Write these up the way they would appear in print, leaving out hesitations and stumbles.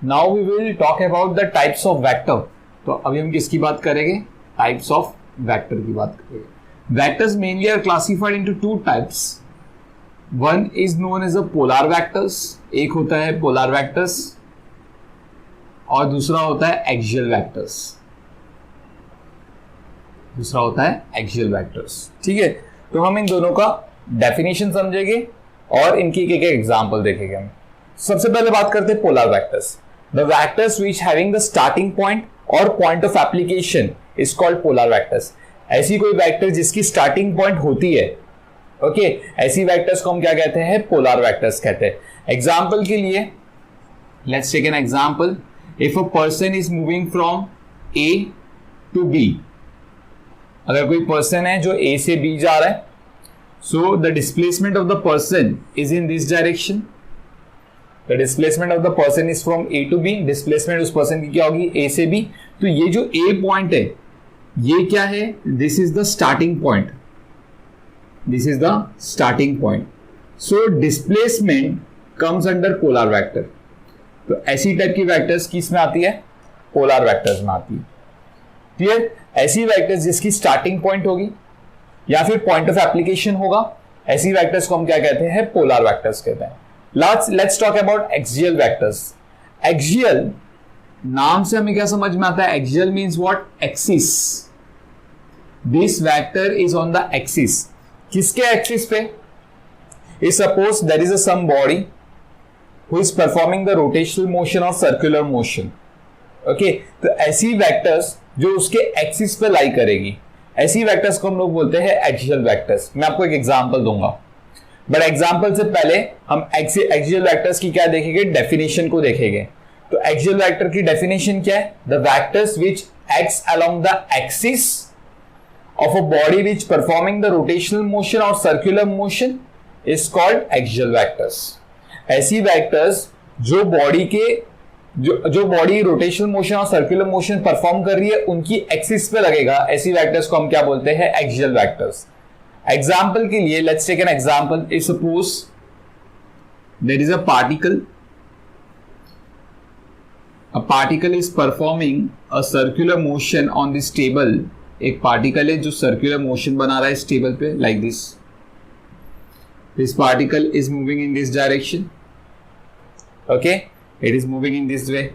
Now we will talk about the types of vector. तो अभी हम किसकी बात करेंगे? टाइप्स ऑफ वेक्टर की बात करेंगे। Vectors mainly are classified into two types. One is known as a polar vectors, एक होता है पोलर वेक्टर्स और दूसरा होता है एक्सियल वेक्टर्स। दूसरा होता है एक्सियल वेक्टर्स। ठीक है, तो हम इन दोनों का डेफिनेशन समझेंगे और इनकी एक एग्जांपल देखेंगे हम। सबसे पहले बात करते हैं polar vectors. The vectors which having the starting point और point of application is called polar vectors. ऐसी कोई वेक्टर जिसकी स्टार्टिंग पॉइंट होती है, ओके, ऐसी वेक्टर्स को हम क्या कहते हैं? पोलर वेक्टर्स कहते हैं। एग्जांपल के लिए let's take an example. If a person is moving from A to B, अगर कोई पर्सन है जो ए से बी जा रहा है, so the displacement of the person is in this direction. The displacement of the person is from A to B. Displacement उस person की क्या होगी? ए से बी। तो ये जो ए पॉइंट है ये क्या है? This is the starting point. This is the starting point. So displacement comes under polar vector. तो ऐसी टाइप की वेक्टर्स किस में आती है? पोलर वेक्टर्स में आती है। क्लियर? ऐसी वेक्टर्स जिसकी स्टार्टिंग पॉइंट होगी या फिर पॉइंट ऑफ एप्लीकेशन होगा, ऐसी वेक्टर्स को हम क्या कहते हैं? पोलर वेक्टर्स कहते हैं। Let's talk about axial vectors. Axial नाम से हमें क्या समझ में आता है? Axial means what? Axis. This vector is on the axis. किसके एक्सिस पे? If suppose there is a some body who is performing the rotational motion और सर्कुलर मोशन, ओके, तो ऐसी वेक्टर्स जो उसके एक्सिस पे लाई करेगी, ऐसी वेक्टर्स को हम लोग बोलते हैं एक्सियल वेक्टर्स। मैं आपको एक एग्जांपल दूंगा, बट एग्जांपल से पहले हम एक्सियल वेक्टर्स की क्या देखेंगे? डेफिनेशन को देखेंगे। तो एक्सियल वेक्टर की डेफिनेशन क्या है? The vectors which acts along the axis of a body which performing the rotational motion or circular motion is called axial vectors। ऐसी वेक्टर्स जो बॉडी के जो बॉडी रोटेशनल मोशन और सर्कुलर मोशन परफॉर्म कर रही है उनकी एक्सिस पे लगेगा, ऐसी वेक्टर्स को हम क्या बोलते हैं? Axial vectors. एग्जांपल के लिए let's take an example. If suppose there is a particle is performing a circular motion on this table. एक पार्टिकल है जो सर्कुलर मोशन बना रहा है इस टेबल पे, like this. This particle is moving in this direction, okay, it is moving in this way,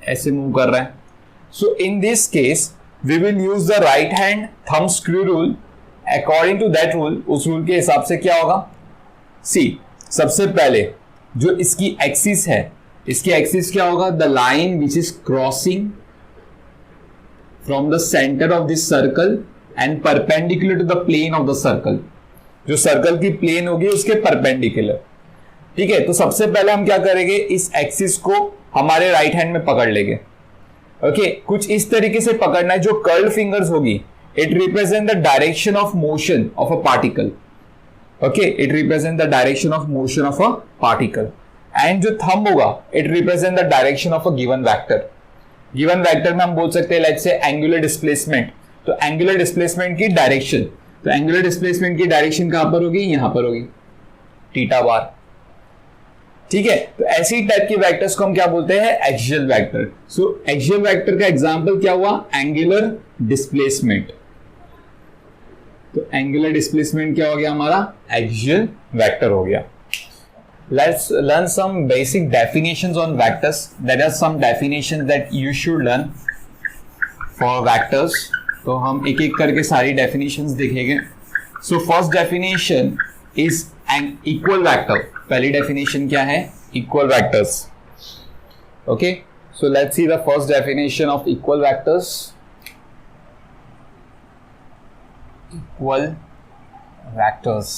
ऐसे move कर रहा है। So in this case we will use the right hand thumb screw rule. According to that rule, उस rule के हिसाब से क्या होगा? सी, सबसे पहले जो इसकी एक्सिस है, इसकी एक्सिस क्या होगा? The line which is crossing from the center of this circle and perpendicular to the plane of the circle। जो सर्कल की प्लेन होगी उसके परपेंडिकुलर। ठीक है, तो सबसे पहले हम क्या करेंगे? इस एक्सिस को हमारे राइट हैंड में पकड़ लेंगे, ओके। कुछ इस तरीके से पकड़ना है, जो कर्ल्ड फिंगर्स होगी it represent the direction of motion of a particle, okay, it represent the direction of motion of a particle. And जो थंब होगा it represent the direction of a given vector. Given vector में हम बोल सकते हैं let's say angular displacement. तो angular displacement की direction, तो एंगुलर डिस्प्लेसमेंट की डायरेक्शन कहां पर होगी? यहां पर होगी, थीटा बार। ठीक है, तो ऐसी टाइप की वेक्टर्स को हम क्या बोलते हैं? Axial vector. So axial vector का एग्जांपल क्या हुआ? Angular displacement. तो एंगुलर डिस्प्लेसमेंट क्या हो गया? हमारा एक्सियल वेक्टर हो गया। Let's learn some basic definitions on vectors. There are some definitions that you should learn for vectors. तो हम एक एक करके सारी definitions देखेंगे। So first definition is an equal vector. पहली definition क्या है? Equal vectors. Okay. So let's see the first definition of equal vectors. Equal vectors.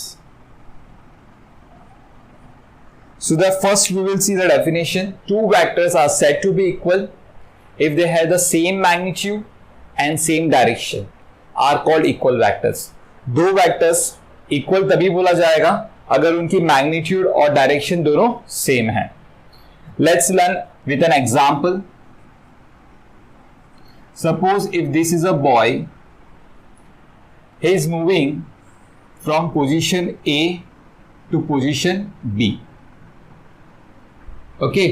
So the first we will see the definition. Two vectors are said to be equal if they have the same magnitude and same direction are called equal vectors. दो vectors equal तभी बोला जाएगा अगर उनकी magnitude और direction दोनों same है। Let's learn with an example. Suppose if this is a boy, he is moving from position A to position B. Okay,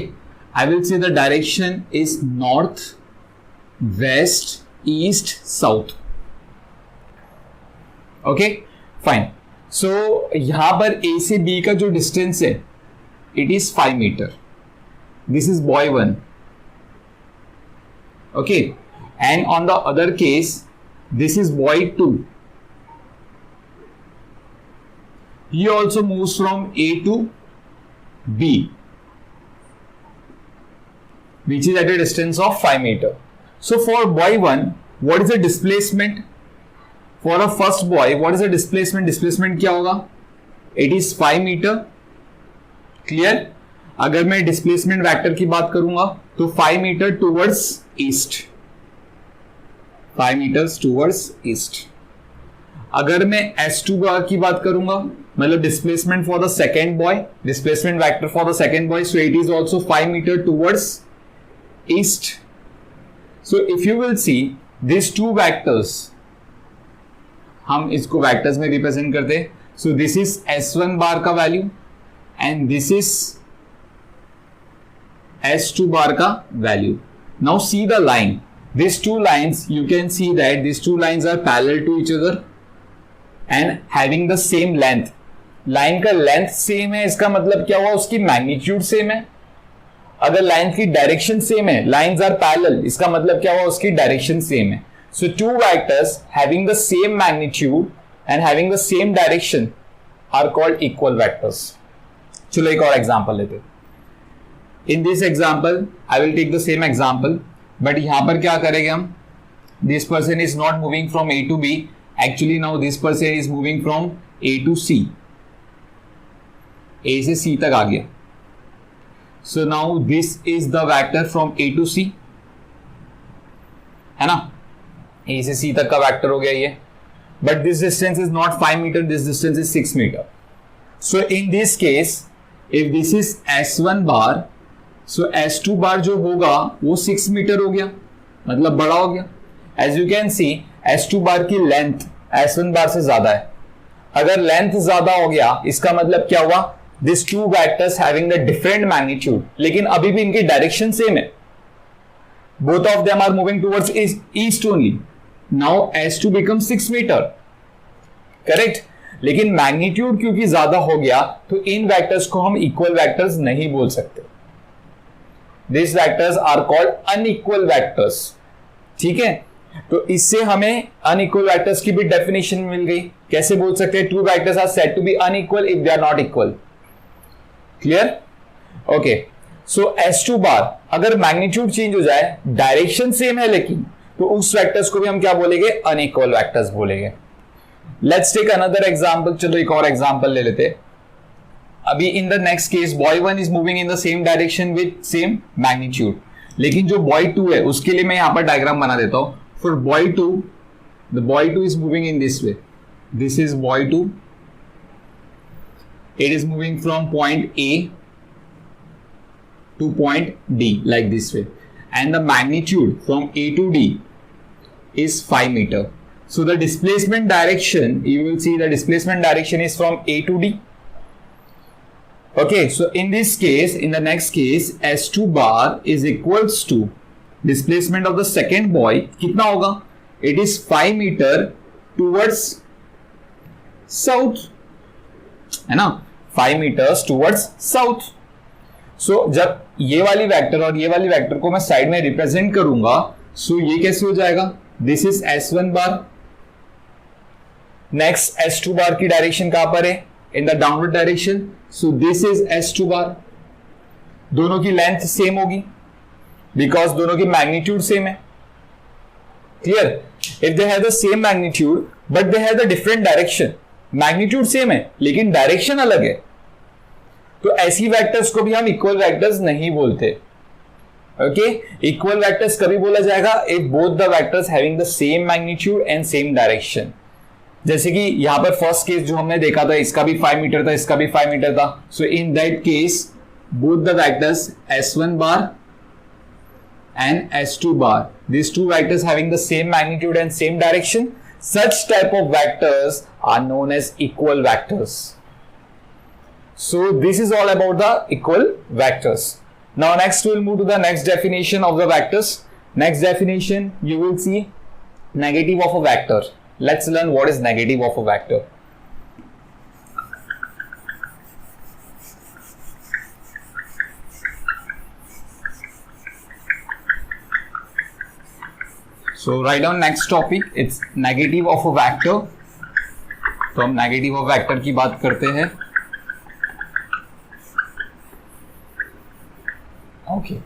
I will say the direction is north, west, east, south. Okay, fine. So यहां पर A से B का जो distance है, it is 5 meter. This is boy 1. Okay, and on the other case, this is boy 2. He also moves from A to B, which is at a distance of 5 meter. So for boy 1, what is the displacement? For a first boy, what is the displacement? Displacement क्या होगा? It is 5 meter. Clear? अगर मैं displacement vector की बात करूंगा तो 5 metre towards east, 5 metres towards east. अगर मैं S2 बार की बात करूंगा, मतलब displacement for the second boy, displacement vector for the second boy, so it is also 5 metre towards east. So if you will see this two vectors, हम इसको vectors में represent करते हैं. So this is S1 bar का value and this is S2 bar का value. Now see the line. These two lines, you can see that these two lines are parallel to each other and having the same length. Line का length same है, इसका मतलब क्या हुआ? उसकी magnitude same है. अगर line की direction same है, lines are parallel, इसका मतलब क्या हुआ? उसकी direction same है. So two vectors having the same magnitude and having the same direction are called equal vectors. चलो एक और example लेते हैं. In this example, I will take the same example, but यहाँ पर क्या करेंगे हम? This person is not moving from A to B. Actually, now this person is moving from A to C. A से C तक आ गया. So now this is the vector from A to C, है ना? A से C तक का vector हो गया ये. But this distance is not 5 meter. This distance is 6 meter. So in this case, if this is S1 bar, so S2 बार जो होगा वो 6 मीटर हो गया, मतलब बड़ा हो गया. As you can see S2 bar की लेंथ S1 बार से ज्यादा है. अगर लेंथ ज्यादा हो गया इसका मतलब क्या हुआ? This two vectors having the different magnitude, लेकिन अभी भी इनकी डायरेक्शन सेम है. Both of them are moving towards east only. Now S2 become 6 metre, correct. लेकिन मैग्नीट्यूड क्योंकि ज्यादा हो गया तो इन वेक्टर्स को हम इक्वल वेक्टर्स नहीं बोल सकते. These vectors are called unequal vectors. ठीक है, तो इससे हमें unequal vectors की भी डेफिनेशन मिल गई. कैसे बोल सकते हैं? Two vectors are said to be unequal if they are not equal. Clear? Okay. So S2 बार अगर मैग्नीट्यूड चेंज हो जाए, डायरेक्शन सेम है लेकिन, तो उस वेक्टर्स को भी हम क्या बोलेंगे? अनइक्वल वेक्टर्स बोलेंगे. Let's take another example. चलो एक और एग्जांपल ले लेते हैं. अभी in the next case boy 1 is moving in the same direction with same magnitude, लेकिन जो बॉय 2 है उसके लिए मैं यहां पर डायग्राम बना देता हूं. For boy 2, the boy 2 is moving in this way. This is boy 2. It is moving from point A two point D like this way, and the magnitude from A to D is 5 meter. So the displacement direction, you will see the displacement direction is from A to D. Okay, so in this case, in the next case, S2 bar is equals to displacement of the second boy. कितना होगा? It is 5 meter towards south, है ना? 5 meters towards south. So जब ये वाली vector और ये वाली वेक्टर को मैं साइड में रिप्रेजेंट करूंगा, so ये कैसे हो जाएगा? This is S1 bar. Next S2 bar की डायरेक्शन कहां पर है? In the downward direction. So this is S2 bar. दोनों की लेंथ सेम होगी बिकॉज दोनों की मैग्नीट्यूड सेम है. Clear? If they have the same magnitude but they have the different direction, magnitude same है लेकिन डायरेक्शन अलग है, तो ऐसी वेक्टर्स को भी हम इक्वल वेक्टर्स नहीं बोलते. ओके, इक्वल वेक्टर्स कभी बोला जाएगा if both the vectors having the same magnitude and same direction. जैसे कि यहां पर फर्स्ट केस जो हमने देखा था, इसका भी 5 मीटर था, इसका भी 5 मीटर था. So in that case both the vectors S1 bar and S2 bar, these two vectors having the same magnitude and same direction, such type of vectors are known as equal vectors. So this is all about the equal vectors. Now next we'll move to the next definition of the vectors. Next definition you will see negative of a vector. Let's learn what is negative of a vector. So write down next topic, it's negative of a vector. तो हम negative of vector की बात करते हैं. Okay.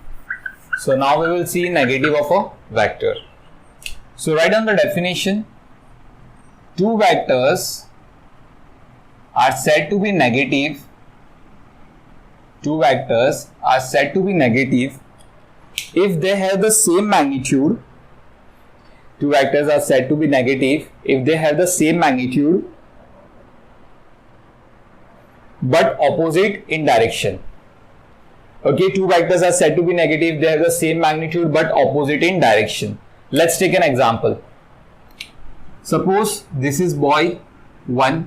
So now we will see negative of a vector. So write down the definition. Two vectors are said to be negative. Two vectors are said to be negative if they have the same magnitude. Two vectors are said to be negative if they have the same magnitude but opposite in direction. Okay, two vectors are said to be negative, they have the same magnitude but opposite in direction. Let's take an example. Suppose this is boy 1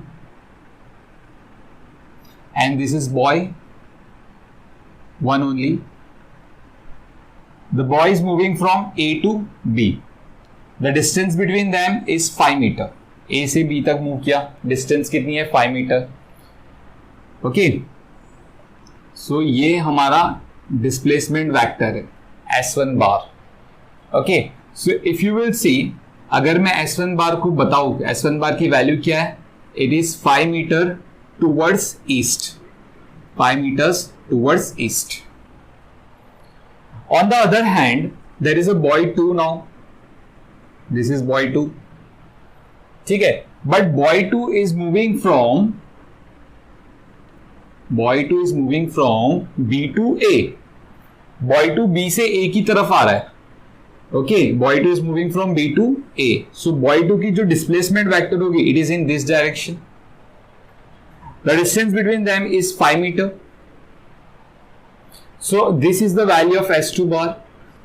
and this is boy 1 only. The boy is moving from A to B. The distance between them is 5 metre. A से B तक move किया, distance कितनी है 5 metre. Okay, सो ये हमारा displacement vector है S1 bar. Okay, so if you will सी, अगर मैं S1 बार को बताऊं, S1 बार की वैल्यू क्या है, it is 5 metre towards east, 5 metres towards east. On the other hand there is a boy 2 now. This is boy 2. ठीक है, but boy 2 is moving from B to A. Boy 2 B से A की तरफ आ रहा है. Okay, boy 2 is moving from B to A. So boy 2 की जो displacement vector होगी, it is in this direction. The distance between them is 5 meter. So this is the value of S2 bar.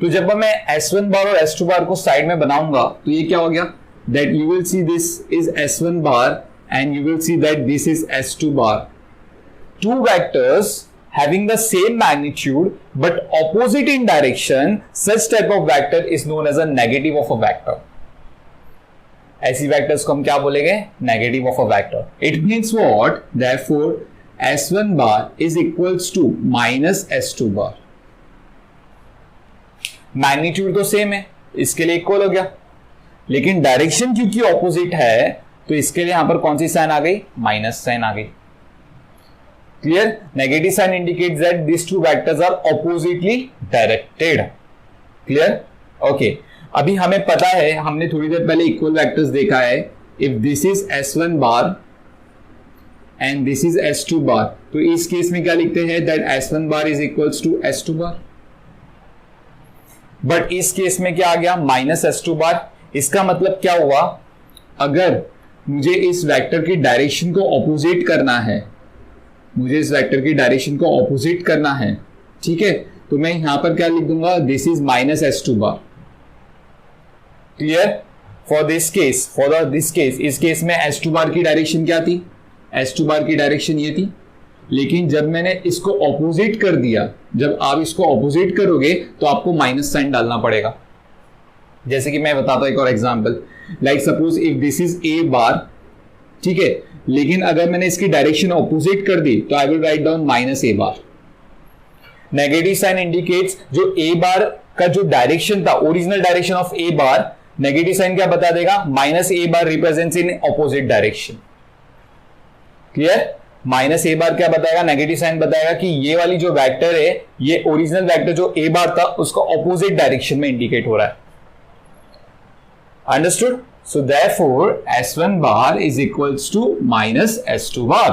तो जब मैं S1 बार और S2 बार को side में बनाऊंगा तो ये क्या हो गया, that you will see this is S1 bar and you will see that this is S2 bar. Two vectors having the same magnitude but opposite in direction, such type of vector is known as a negative of a vector. ऐसी vectors को हम क्या बोलेंगे, negative of a vector. It means what, therefore S1 bar is equals to minus S2 bar. Magnitude तो same है, इसके लिए equal हो गया, लेकिन डायरेक्शन क्योंकि ऑपोजिट है तो इसके लिए यहां पर कौन सी साइन आ गई, माइनस साइन आ गई. Clear. Negative sign indicates that this two vectors are oppositely directed. Clear. Okay, अभी हमें पता है, हमने थोड़ी देर पहले इक्वल वेक्टर्स देखा है. If this is S1 bar and this is S2 bar, तो इस केस में क्या लिखते हैं, that S1 bar is equals to S2 bar. But इस केस में क्या आ गया, माइनस S2 बार. इसका मतलब क्या हुआ, अगर मुझे इस वेक्टर की डायरेक्शन को ऑपोजिट करना है, ठीक है, तो मैं यहां पर क्या लिख दूंगा, this is minus S2 bar. Clear. For this case, इस केस में S2 बार की डायरेक्शन क्या थी, S2 बार की डायरेक्शन ये थी. लेकिन जब मैंने इसको ऑपोजिट कर दिया, जब आप इसको ऑपोजिट करोगे तो आपको माइनस साइन डालना पड़ेगा. जैसे कि मैं बताता हूं एक और example. Like suppose if this is A bar, ठीक है, लेकिन अगर मैंने इसकी डायरेक्शन ऑपोजिट कर दी तो I will write down minus A bar. Negative sign indicates जो ए बार का जो डायरेक्शन था, original direction of A bar, negative sign क्या बता देगा, minus A bar represents in opposite direction. Clear. Minus A bar क्या बताएगा, negative sign बताएगा कि ये वाली जो वेक्टर है, ये ओरिजिनल वेक्टर जो ए बार था उसको ऑपोजिट डायरेक्शन में इंडिकेट हो रहा है. Understood. So therefore S1 bar is equals to minus S2 bar.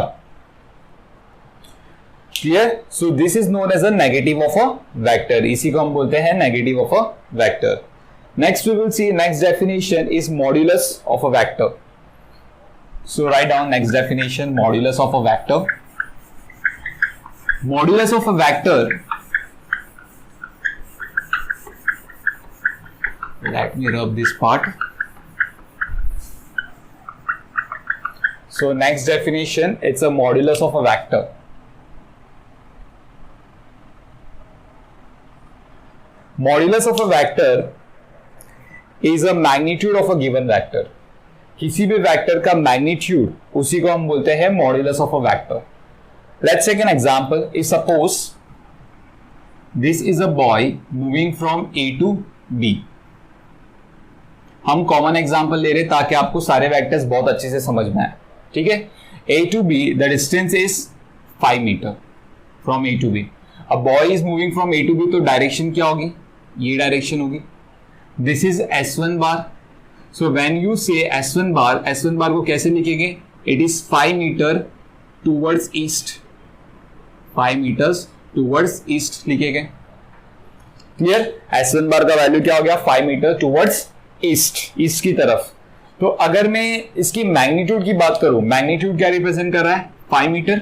Clear. So this is known as a negative of a vector. इसी को हम बोलते हैं negative of a vector. Next we will see, next definition is modulus of a vector. So write down next definition, modulus of a vector. Modulus of a vector, let me rub this part. So next definition, it's a modulus of a vector. Modulus of a vector is a magnitude of a given vector. किसी भी vector का magnitude, उसी को हम बोलते हैं modulus of a vector. Let's take an example. If suppose this is a boy moving from A to B. हम common example ले रहे हैं ताकि आपको सारे वेक्टर्स बहुत अच्छे से समझ में आए, ठीक है। A to B, the distance is 5 metre from A to B. अब boy is moving from A to B, तो डायरेक्शन क्या होगी? ये डायरेक्शन होगी। This is S1 bar. So when you say S1 bar को कैसे लिखेंगे? It is 5 metre towards east, 5 metres towards east लिखेंगे। क्लियर? S1 बार का वैल्यू क्या हो गया? 5 मीटर टूवर्ड्स ईस्ट की तरफ। तो अगर मैं इसकी मैग्नीट्यूड की बात करूं, मैग्नीट्यूड क्या रिप्रेजेंट कर रहा है? 5 मीटर।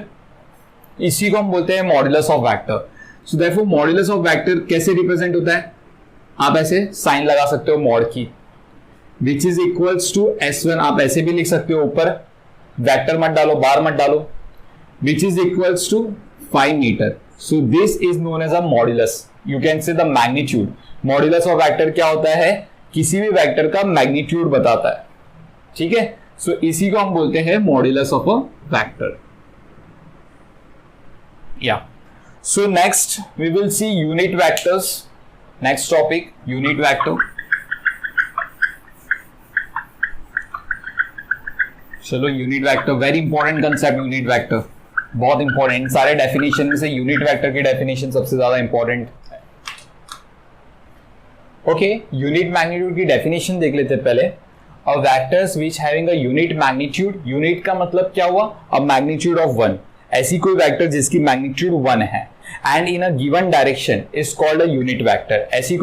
इसी को हम बोलते हैं modulus of vector. So therefore modulus of vector कैसे रिप्रेजेंट होता है? आप ऐसे साइन लगा सकते हो मॉड की, विच इज इक्वल्स टू S1। आप ऐसे भी लिख सकते हो, ऊपर वेक्टर मत डालो, बार मत डालो, which is equals to 5 metre. So this is known as a modulus. You can say the magnitude. Modulus of vector क्या होता है? किसी भी वेक्टर का मैग्नीट्यूड बताता है, ठीक है। सो इसी को हम बोलते हैं मॉड्यूलस ऑफ अ वेक्टर। या so next we will see unit vectors. Next topic unit vector. चलो unit vector, very important concept unit vector, बहुत इंपॉर्टेंट। सारे डेफिनेशन में से यूनिट वेक्टर की डेफिनेशन सबसे ज्यादा इंपॉर्टेंट। ओके, यूनिट मैग्नीट्यूड की डेफिनेशन देख लेते हैं पहले। A vectors which having a unit magnitude, unit का मतलब क्या हुआ? A magnitude of 1। ऐसी कोई वेक्टर जिसकी मैग्नीट्यूड 1 है and in a given direction is called a unit vector. ऐसी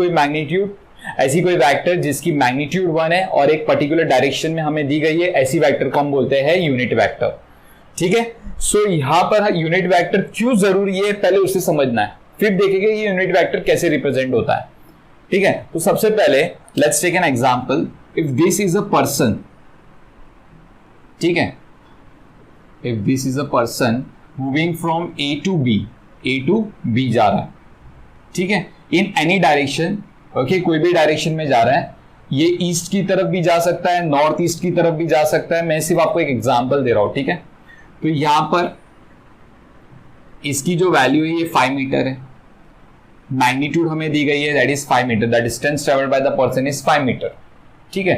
कोई वेक्टर जिसकी मैग्नीट्यूड 1 है और एक पर्टिकुलर डायरेक्शन में हमें दी गई है, ऐसी वेक्टर को हम बोलते हैं यूनिट वेक्टर, ठीक है। सो यहां पर यूनिट वेक्टर क्यों जरूरी है, पहले उसे समझना है, फिर देखेंगे ये यूनिट वेक्टर कैसे रिप्रेजेंट होता है, ठीक है। तो सबसे पहले let's take an example. If this is a person, ठीक है, if this is a person moving from A to B जा रहा है, ठीक है, इन एनी डायरेक्शन। ओके, कोई भी डायरेक्शन में जा रहा है। ये ईस्ट की तरफ भी जा सकता है, नॉर्थ ईस्ट की तरफ भी जा सकता है। मैं सिर्फ आपको एक एग्जांपल दे रहा हूं, ठीक है। तो यहां पर इसकी जो वैल्यू है ये 5 मीटर है, मैग्नीट्यूड हमें दी गई है that is 5 metre, the distance travelled by the person is 5 metre, ठीक है।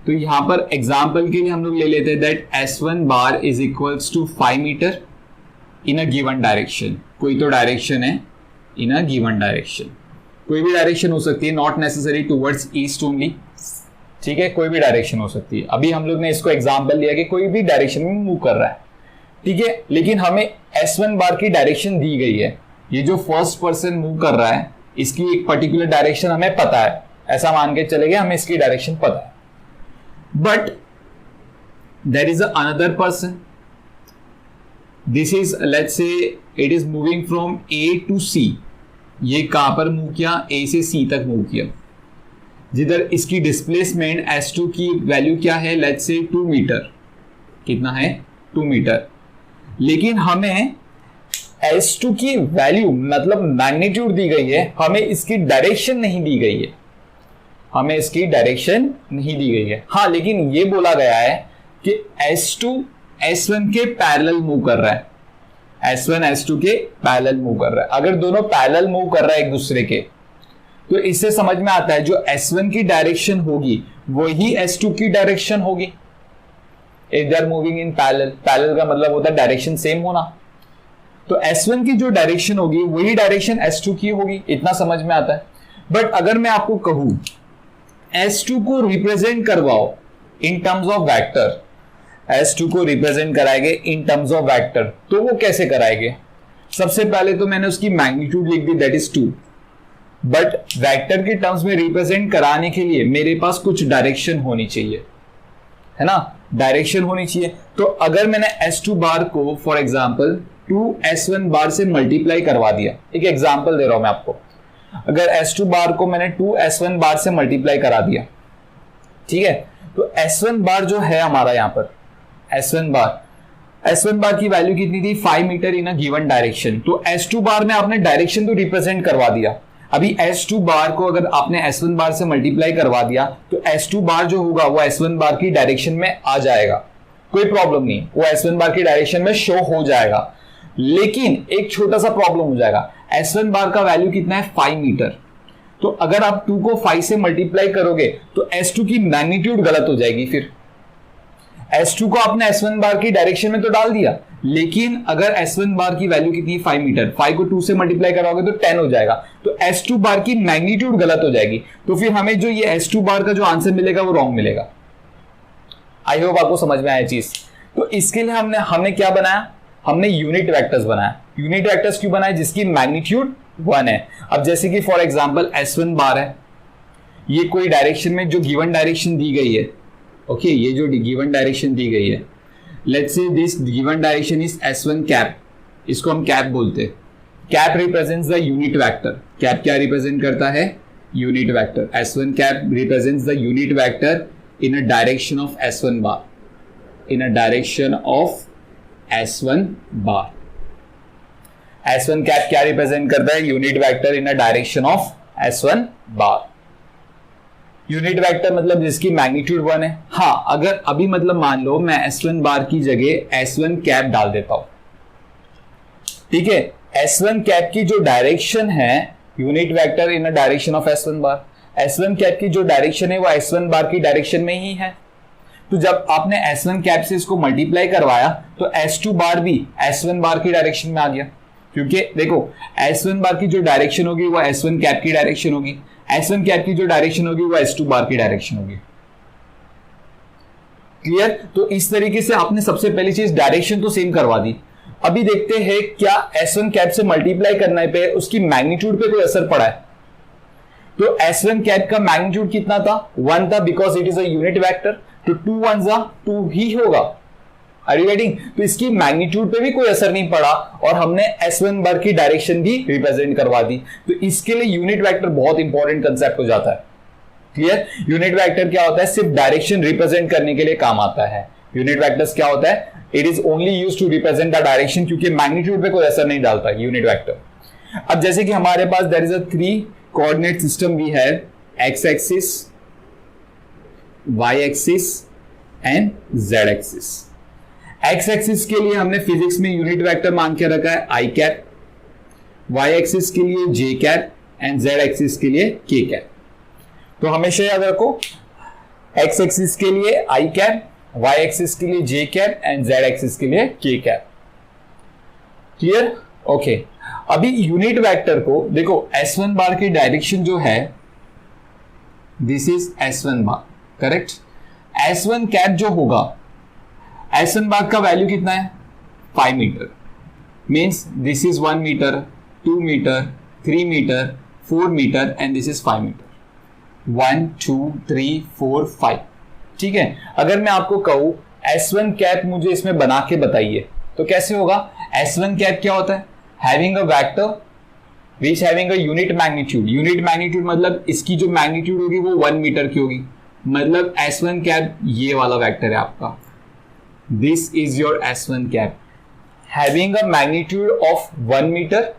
तो यहां पर एग्जांपल के लिए हम लोग ले लेते हैं that S1 bar is equals to 5 metre in a given direction. कोई तो डायरेक्शन है, इन अ गिवन डायरेक्शन, कोई भी डायरेक्शन हो सकती है, not necessary towards east only, ठीक है, कोई भी डायरेक्शन हो सकती है। अभी हम लोग ने इसको एग्जांपल लिया कि कोई भी डायरेक्शन में मूव कर रहा है, ठीक है, लेकिन हमें S1 बार की डायरेक्शन दी गई है। ये जो फर्स्ट पर्सन मूव कर रहा है, इसकी एक पर्टिकुलर डायरेक्शन हमें पता है, ऐसा मान के चले गए, हमें इसकी डायरेक्शन पता है। But there is another person, this is let's say it is moving from A to C। ये कहां पर मूव किया? A से C तक मूव किया, जिधर इसकी डिस्प्लेसमेंट S2 की वैल्यू क्या है? Let's say 2 metre. कितना है? 2 मीटर। लेकिन हमें S2 की वैल्यू मतलब मैग्नीट्यूड दी गई है, हमें इसकी डायरेक्शन नहीं दी गई है, हमें इसकी डायरेक्शन नहीं दी गई है। हाँ, लेकिन ये बोला गया है कि S2 S1 के पैरेलल मूव कर रहा है, S1 S2 के पैरेलल मूव कर रहा है। अगर दोनों पैरेलल मूव कर रहा है एक दूसरे के, तो इससे समझ में आता है जो S1 की डायरेक्शन होगी वही S2 की डायरेक्शन होगी। If they are moving in parallel, parallel का मतलब होता है डायरेक्शन सेम होना, तो S1 की जो डायरेक्शन होगी वही डायरेक्शन S2 की होगी, इतना समझ में आता है। बट अगर मैं आपको कहूं S2 को रिप्रेजेंट करवाओ in terms of vector, S2 को रिप्रेजेंट कराएंगे इन टर्म्स ऑफ वेक्टर, तो वो कैसे कराएंगे? सबसे पहले तो मैंने उसकी मैग्नीट्यूड लिख दी दैट इज 2, बट वेक्टर के टर्म्स में रिप्रेजेंट कराने के लिए मेरे पास कुछ डायरेक्शन होनी चाहिए, है ना, डायरेक्शन होनी चाहिए। तो अगर मैंने S2 बार को फॉर एग्जांपल 2S1 बार से मल्टीप्लाई करवा दिया, एक एग्जांपल दे रहा हूं मैं आपको, अगर S2 बार को मैंने 2S1 बार से मल्टीप्लाई करा दिया, ठीक है, तो S1 बार जो है हमारा यहां पर S1 बार की वैल्यू कितनी थी? 5 metre in a given direction. तो S2 बार में आपने डायरेक्शन तो रिप्रेजेंट करवा दिया, अभी S2 बार को अगर आपने S1 बार से मल्टीप्लाई करवा दिया तो S2 बार जो होगा वो S1 बार की डायरेक्शन में आ जाएगा, कोई प्रॉब्लम नहीं, वो S1 बार की डायरेक्शन में शो हो जाएगा। लेकिन एक छोटा सा प्रॉब्लम हो जाएगा, S1 बार का वैल्यू कितना है 5 मीटर। तो अगर आप 2 को 5 से मल्टीप्लाई करोगे तो S2 की मैग्नीट्यूड गलत हो जाएगी। फिर S2 को आपने S1 बार की डायरेक्शन में तो डाल दिया, लेकिन अगर S1 बार की वैल्यू कितनी है 5 मीटर, 5 को 2 से मल्टीप्लाई कराओगे तो 10 हो जाएगा, तो S2 बार की मैग्नीट्यूड गलत हो जाएगी। तो फिर हमें जो ये S2 बार का जो आंसर मिलेगा वो रॉन्ग मिलेगा। आई होप आपको समझ में आया चीज। तो इसके लिए हमने क्या बनाया, हमने यूनिट वेक्टर्स बनाया। यूनिट वेक्टर्स क्यों बनाए, जिसकी मैग्नीट्यूड 1 है। अब जैसे कि फॉर एग्जांपल S1 बार है, ये कोई डायरेक्शन में जो गिवन डायरेक्शन दी गई है, ओके, ये जो गिवन डायरेक्शन दी गई है, let's say this given direction is S1 cap, इसको हम कैप बोलते हैं। Cap represents the unit vector. Cap क्या रिप्रेजेंट करता है, unit vector. S1 cap represents the unit vector in a direction of S1 bar, in a direction of S1 bar. S1 cap क्या represent करता है, unit vector in a direction of S1 bar. Unit vector मतलब जिसकी magnitude 1 है। हाँ, अगर अभी मतलब मान लो मैं S1 बार की जगह S1 कैप डाल देता हूं, ठीक है, S1 कैप की जो डायरेक्शन है unit vector in a direction of S1 bar, S1 cap की जो डायरेक्शन है वो S1 बार की डायरेक्शन में ही है। तो जब आपने S1 कैप से इसको मल्टीप्लाई करवाया तो S2 बार भी S1 बार की डायरेक्शन में आ गया, क्योंकि देखो S1 बार की जो डायरेक्शन होगी वो S1 कैप की डायरेक्शन होगी, S1 कैप की जो डायरेक्शन होगी वो S2 बार की डायरेक्शन होगी। क्लियर? तो इस तरीके से आपने सबसे पहली चीज डायरेक्शन तो सेम करवा दी। अभी देखते हैं क्या S1 कैप से मल्टीप्लाई करने पे उसकी मैग्नीट्यूड पे कोई असर पड़ा है। तो S1 कैप का मैग्नीट्यूड कितना था, 1 था, because it is a unit vector, तो 2 1 2 ही होगा। Are you getting? तो इसकी मैग्नीट्यूड पे भी कोई असर नहीं पड़ा और हमने S1 बार की डायरेक्शन भी रिप्रेजेंट करवा दी। तो इसके लिए यूनिट वेक्टर बहुत इंपॉर्टेंट कंसेप्ट हो जाता है। क्लियर? यूनिट वेक्टर क्या होता है, सिर्फ डायरेक्शन रिप्रेजेंट करने के लिए काम आता है। यूनिट वेक्टर्स क्या होता है, it is only used to represent the direction, क्योंकि मैग्नीट्यूड पे कोई असर नहीं डालता यूनिट वेक्टर। अब जैसे कि हमारे पास there is a 3 coordinate system we have, X axis, Y axis and Z axis. X axis के लिए हमने फिजिक्स में यूनिट वेक्टर मान के रखा है आई कैप, वाई एक्सिस के लिए J cap and Z axis के लिए के कैप। तो हमेशा याद रखो, एक्स एक्सिस के लिए आई कैप, वाई एक्सिस के लिए J cap and Z axis के लिए के कैप। क्लियर? ओके। अभी यूनिट वेक्टर को देखो, S1 बार की डायरेक्शन जो है this is S1 bar, correct. S1 cap जो होगा, S1 बार का वैल्यू कितना है 5 metre, means this is 1 metre, 2 metre, 3 metre, 4 metre and this is 5 metre. 1 2 3 4 5। ठीक है, अगर मैं आपको कहूं S1 कैप मुझे इसमें बना के बताइए तो कैसे होगा। S1 कैप क्या होता है, having a vector which having a unit magnitude. Unit magnitude मतलब इसकी जो मैग्नीट्यूड होगी वो 1 मीटर की होगी, मतलब S1 कैप ये वाला वेक्टर है आपका, this is your S1 cap having a magnitude of 1 metre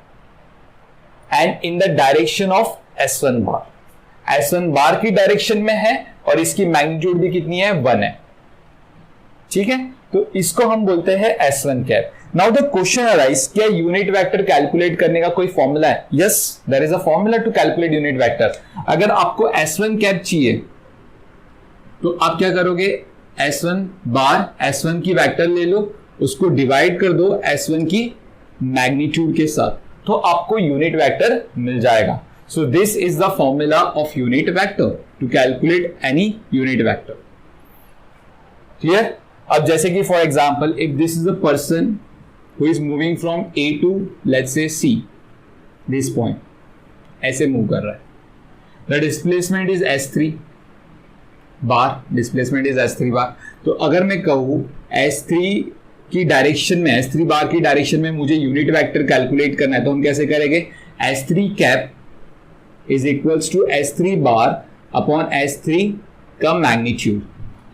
and in the direction of S1 bar. S1 bar की डायरेक्शन में है और इसकी मैग्नीट्यूड भी कितनी है 1 है। ठीक है, तो इसको हम बोलते हैं S1 cap. Now the question arise, क्या यूनिट वेक्टर कैलकुलेट करने का कोई फॉर्मूला है? Yes, there is a formula to calculate unit vector. अगर आपको S1 कैप चाहिए तो आप क्या करोगे, S1 बार, S1 की वेक्टर ले लो, उसको डिवाइड कर दो S1 की मैग्नीट्यूड के साथ, तो आपको यूनिट वेक्टर मिल जाएगा। So this is the formula of unit vector to calculate any unit vector. Clear? अब जैसे कि for example, if this is a person who is moving from A to let's say C, this point ऐसे move कर रहा है, the displacement is S3 bar, displacement is S3 bar. तो अगर मैं कहूँ S3 की डायरेक्शन में, S3 बार की डायरेक्शन में मुझे यूनिट वेक्टर कैलकुलेट करना है, तो हम कैसे करेंगे, S3 cap is equals to S3 bar upon S3 का मैग्नीट्यूड।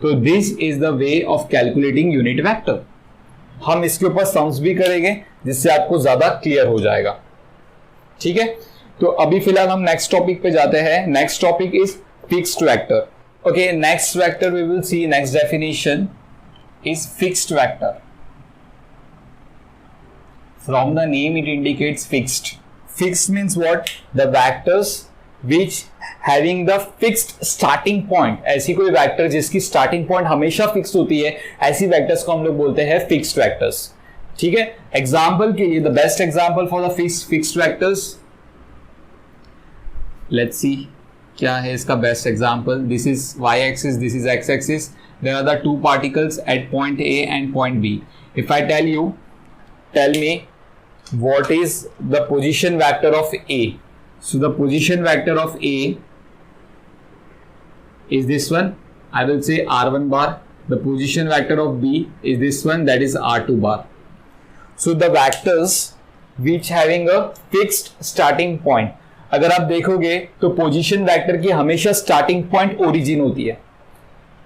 तो this is the way of calculating unit vector. हम इसके ऊपर सम्स भी करेंगे जिससे आपको ज्यादा क्लियर हो जाएगा। ठीक है, तो अभी फिलहाल हम नेक्स्ट टॉपिक पे जाते हैं. Next topic is fixed vector. Okay, next vector we will see, next definition is fixed vector. From the name it indicates fixed. Fixed means what? The vectors which having the fixed starting point. ऐसी कोई vector जिसकी starting point हमेशा fix होती है, ऐसी vectors को हम लोग बोलते हैं फिक्स्ड वेक्टर्स. ठीक है. एग्जाम्पल के लिए the best example for the fixed vectors, let's see क्या है इसका best example. This is y axis, this is x axis. There are the two particles at point A and point B. If I tell me what is the position vector of A. So the position vector of A is this one. I will say R1 bar. The position vector of B is this one, that is R2 bar. So the vectors which having a fixed starting point. अगर आप देखोगे तो position vector की हमेशा starting point origin होती है.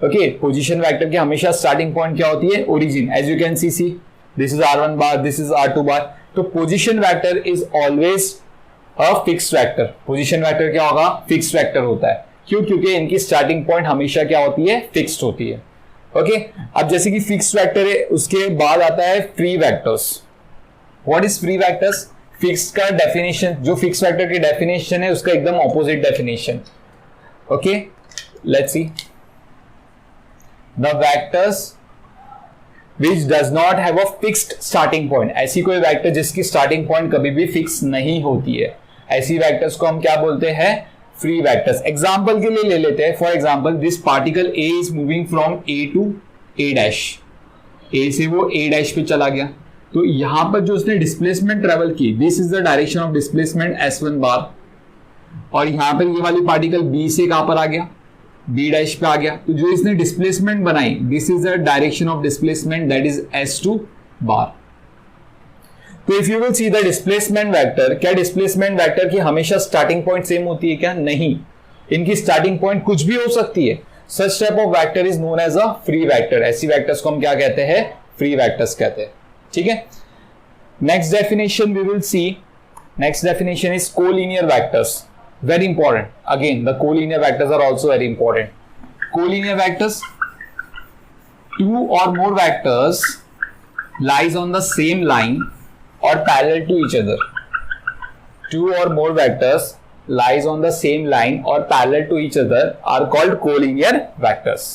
Okay, position vector की हमेशा स्टार्टिंग पॉइंट क्या होती है? Origin. As you can see this is R1 bar, this is R2 bar. तो position vector is always a fixed vector. Position vector क्या होगा? फिक्स्ड वेक्टर होता है. क्यों? क्योंकि इनकी स्टार्टिंग पॉइंट हमेशा क्या होती है? फिक्स्ड होती है. ओके, अब जैसे कि फिक्स्ड वेक्टर है, उसके बाद आता है free vectors. What is free vectors? Fixed का डेफिनेशन, जो फिक्स्ड वेक्टर की डेफिनेशन है उसका एकदम opposite definition. Okay, let's see. The vectors which does not have a fixed starting point. ऐसी कोई वेक्टर जिसकी स्टार्टिंग पॉइंट कभी भी फिक्स नहीं होती है, ऐसी वेक्टर्स को हम क्या बोलते हैं? Free vectors. एग्जांपल के लिए ले लेते हैं. For example this particle A is moving from A to A dash. A से वो A डैश पे चला गया. तो यहां पर जो उसने डिस्प्लेसमेंट ट्रेवल की, this is the direction of displacement S1 बार. और यहां पर ये वाली पार्टिकल B से कहां पर आ गया? B डैश पे आ गया. तो जो इसने डिस्प्लेसमेंट बनाई, this is the direction of displacement, that is S2 bar. तो if you will see the displacement vector, क्या डिस्प्लेसमेंट वेक्टर की हमेशा स्टार्टिंग पॉइंट सेम होती है क्या? नहीं, इनकी स्टार्टिंग पॉइंट कुछ भी हो सकती है. Such type of vector is known as a free vector. ऐसी वेक्टर्स को हम क्या कहते हैं? फ्री वेक्टर्स कहते हैं. ठीक है. Next definition we will see. Next definition is collinear vectors. Very important. Again, the collinear vectors are also very important. Collinear vectors, two or more vectors lies on the same line or parallel to each other. Two or more vectors lies on the same line or parallel to each other are called collinear vectors.